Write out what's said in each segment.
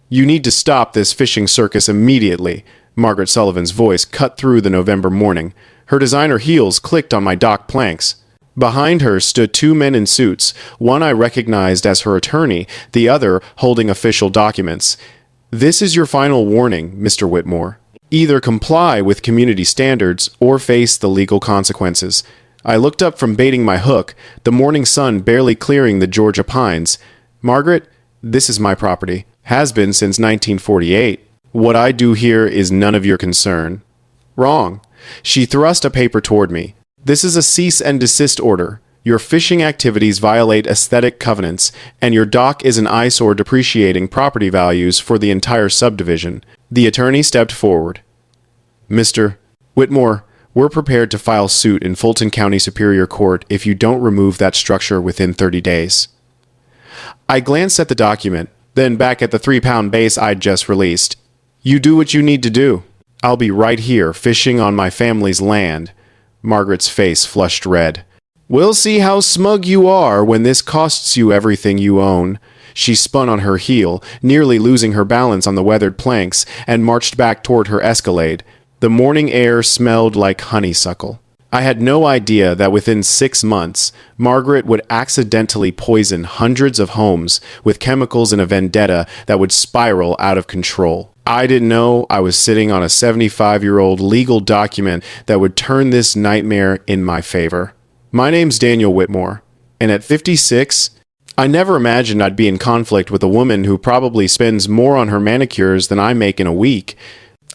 "You need to stop this fishing circus immediately." Margaret Sullivan's voice cut through the November morning. Her designer heels clicked on my dock planks. Behind her stood two men in suits, one I recognized as her attorney, the other holding official documents. "This is your final warning, Mr. Whitmore. Either comply with community standards or face the legal consequences." I looked up from baiting my hook, the morning sun barely clearing the Georgia pines. "Margaret, this is my property. Has been since 1948. What I do here is none of your concern." "Wrong." She thrust a paper toward me. "This is a cease and desist order. Your fishing activities violate aesthetic covenants, and your dock is an eyesore depreciating property values for the entire subdivision." The attorney stepped forward. "Mr. Whitmore, we're prepared to file suit in Fulton County Superior Court if you don't remove that structure within 30 days. I glanced at the document, then back at the 3-pound bass I'd just released. "You do what you need to do. I'll be right here, fishing on my family's land." Margaret's face flushed red. "We'll see how smug you are when this costs you everything you own." She spun on her heel, nearly losing her balance on the weathered planks, and marched back toward her Escalade. The morning air smelled like honeysuckle. I had no idea that within 6 months, Margaret would accidentally poison hundreds of homes with chemicals in a vendetta that would spiral out of control. I didn't know I was sitting on a 75-year-old legal document that would turn this nightmare in my favor. My name's Daniel Whitmore, and at 56, I never imagined I'd be in conflict with a woman who probably spends more on her manicures than I make in a week.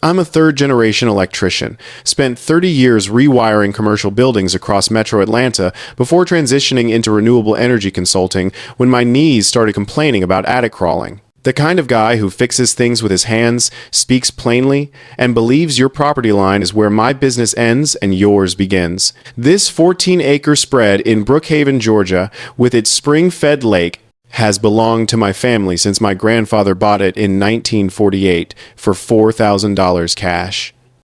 I'm a third-generation electrician, spent 30 years rewiring commercial buildings across metro Atlanta before transitioning into renewable energy consulting when my knees started complaining about attic crawling. The kind of guy who fixes things with his hands, speaks plainly, and believes your property line is where my business ends and yours begins. This 14-acre spread in Brookhaven, Georgia, with its spring-fed lake, has belonged to my family since my grandfather bought it in 1948 for $4,000 cash.